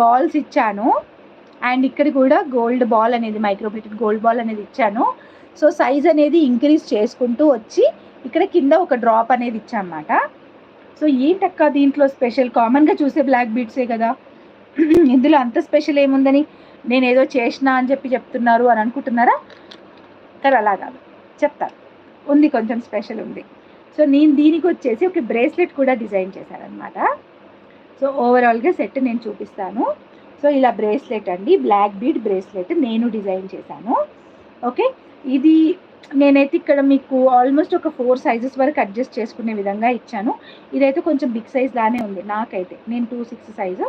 Balls ఇచ్చాను. And ఇక్కడ కూడా గోల్డ్ బాల్ అనేది, మైక్రోప్లేటెడ్ గోల్డ్ బాల్ అనేది ఇచ్చాను. సో సైజ్ అనేది ఇంక్రీజ్ చేసుకుంటూ వచ్చి ఇక్కడ కింద ఒక డ్రాప్ అనేది ఇచ్చానమాట. సో ఏంటక్క దీంట్లో స్పెషల్, కామన్గా చూసే బ్లాక్ బీడ్సే కదా, ఇందులో అంత స్పెషల్ ఏముందని నేను ఏదో చేసినా అని చెప్తున్నారు అని అనుకుంటున్నారా? కానీ అలా కాదు, చెప్తాను, ఉంది, కొంచెం స్పెషల్ ఉంది. సో నేను దీనికి వచ్చేసి ఒక బ్రేస్లెట్ కూడా డిజైన్ చేశానమాట. సో ఓవరాల్గా సెట్ నేను చూపిస్తాను. సో ఇలా బ్రేస్లెట్ అండి, బ్లాక్ బీడ్ బ్రేస్లెట్ నేను డిజైన్ చేశాను. ఓకే, ఇది నేనైతే ఇక్కడ మీకు ఆల్మోస్ట్ ఒక 4 సైజెస్ వరకు అడ్జస్ట్ చేసుకునే విధంగా ఇచ్చాను. ఇదైతే కొంచెం బిగ్ సైజ్ లానే ఉంది నాకైతే, నేను 2/6 సైజు,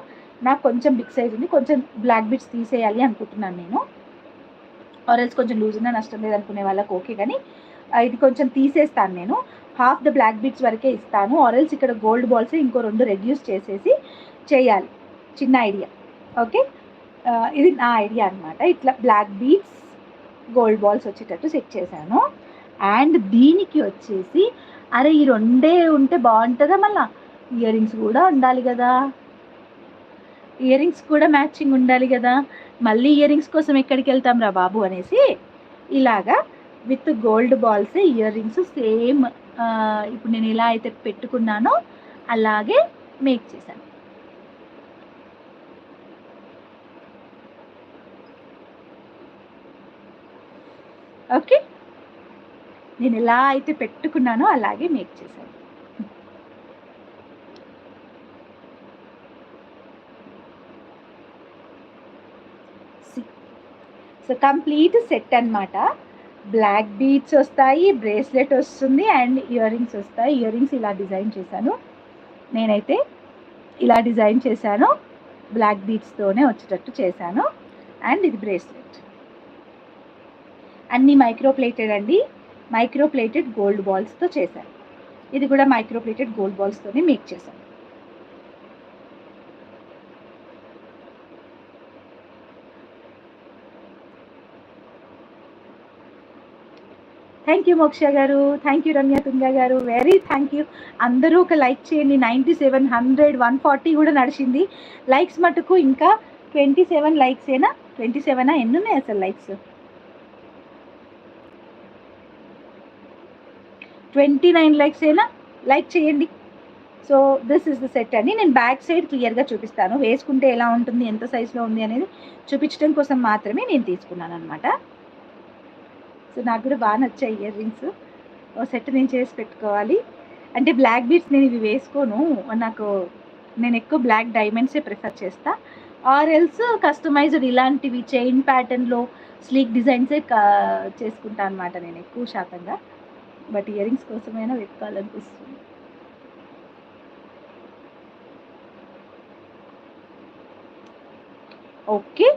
నాకు కొంచెం బిగ్ సైజ్ ఉంది. కొంచెం బ్లాక్ బీడ్స్ తీసేయాలి అనుకుంటున్నాను నేను, ఆరెల్స్ కొంచెం లూజ్ ఉన్నా నష్టం లేదనుకునే వాళ్ళకి ఓకే, కానీ ఇది కొంచెం తీసేస్తాను నేను. హాఫ్ ద బ్లాక్ బీడ్స్ వరకే ఇస్తాను, ఆరెల్స్ ఇక్కడ గోల్డ్ బాల్స్ ఇంకో 2 రెడ్యూస్ చేసేసి చేయాలి. చిన్న ఐడియా. ఓకే, ఇది నా ఐడియా అనమాట. ఇట్లా బ్లాక్ బీడ్స్ గోల్డ్ బాల్స్ వచ్చేటట్టు సెట్ చేశాను. అండ్ దీనికి వచ్చేసి అరే ఈ 2 ఉంటే బాగుంటుందా, మళ్ళీ ఇయర్ రింగ్స్ కూడా ఉండాలి కదా, ఇయర్ రింగ్స్ కూడా మ్యాచింగ్ ఉండాలి కదా, మళ్ళీ ఇయర్ రింగ్స్ కోసం ఎక్కడికి వెళ్తాం రా బాబు అనేసి ఇలాగా with gold balls ear rings same ఇప్పుడు నేను ఎలా అయితే పెట్టుకున్నానో అలాగే మేక్ చేశాను. ఓకే, నేను ఎలా అయితే పెట్టుకున్నానో అలాగే మేక్ చేశాను. సో కంప్లీట్ సెట్ అనమాట. బ్లాక్ బీడ్స్ వస్తాయి, బ్రేస్లెట్ వస్తుంది అండ్ ఇయర్ రింగ్స్ వస్తాయి. ఇయర్ రింగ్స్ ఇలా డిజైన్ చేశాను నేనైతే, ఇలా డిజైన్ చేశాను, బ్లాక్ బీడ్స్తోనే వచ్చేటట్టు చేశాను. అండ్ ఇది బ్రేస్లెట్ అన్నీ మైక్రోప్లేటెడ్ అండి, మైక్రోప్లేటెడ్ గోల్డ్ బాల్స్తో చేశాను. ఇది కూడా మైక్రోప్లేటెడ్ గోల్డ్ బాల్స్తోనే మేక్ చేశాను. థ్యాంక్ యూ మోక్ష గారు, థ్యాంక్ యూ రమ్య తుంగ గారు, వెరీ థ్యాంక్ యూ. అందరూ ఒక లైక్ చేయండి. 97, 100, 140 కూడా నడిచింది లైక్స్ మటుకు. ఇంకా 27 లైక్స్ ఏనా, 27 ఎన్ని ఉన్నాయి అసలు లైక్స్? 29 లైక్స్ ఏనా, లైక్ చేయండి. So this is the set అండి. నేను బ్యాక్ సైడ్ క్లియర్గా చూపిస్తాను, వేసుకుంటే ఎలా ఉంటుంది, ఎంత సైజులో ఉంది అనేది చూపించడం కోసం మాత్రమే నేను తీసుకున్నాను అనమాట. సో నాకు కూడా బాగా నచ్చాయి ఇయర్ రింగ్స్. ఓ సెట్ నేను చేసి పెట్టుకోవాలి. అంటే బ్లాక్ బీడ్స్ నేను ఇవి వేసుకోను, నేను ఎక్కువ బ్లాక్ డైమండ్సే ప్రిఫర్ చేస్తా, ఆర్ ఎల్స్ కస్టమైజ్డ్ ఇలాంటివి చైన్ ప్యాటర్న్లో స్లీక్ డిజైన్సే చేసుకుంటా అనమాట నేను ఎక్కువ శాతంగా. బట్ ఇయర్ రింగ్స్ కోసమైనా వెతుకోవాలనిపిస్తుంది. ఓకే,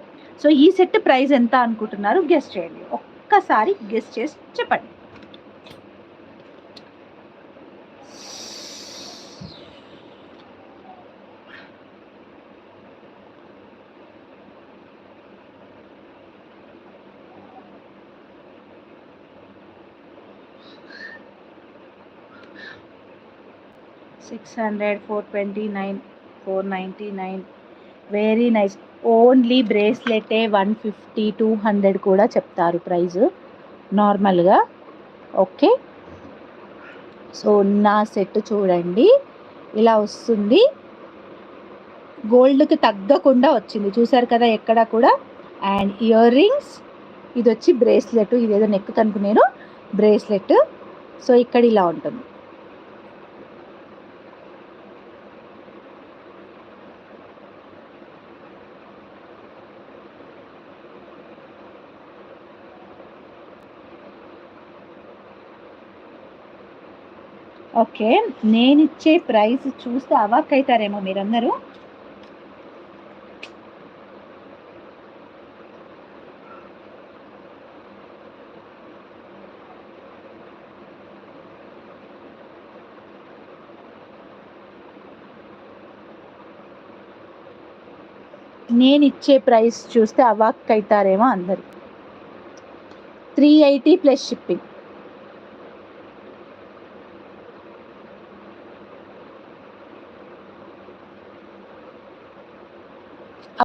సో ఈ సెట్ ప్రైస్ ఎంత అనుకుంటున్నారు గెస్ చేయండి, ఒక్కసారి గెస్ చేసి చెప్పండి. $600, $429, $499, వెరీ నైస్. ఓన్లీ బ్రేస్లెటే 150, 200 కూడా చెప్తారు ప్రైస్ నార్మల్గా. ఓకే, సో నా సెట్ చూడండి ఇలా వస్తుంది, గోల్డ్కి తగ్గకుండా వచ్చింది, చూసారు కదా ఎక్కడ కూడా. అండ్ ఇయర్ రింగ్స్, ఇది వచ్చి బ్రేస్లెట్, ఇదేదో నెక్ కనుక్కునేను బ్రేస్లెట్. సో ఇక్కడ ఇలా ఉంటుంది. ఓకే, నేను ఇచ్చే ప్రైస్ చూస్తే అవాక్ అవుతారేమో మీరందరూ. నేను ఇచ్చే ప్రైస్ చూస్తే అవాక్ అవుతారేమో అందరు. 380 ప్లస్ షిప్పింగ్.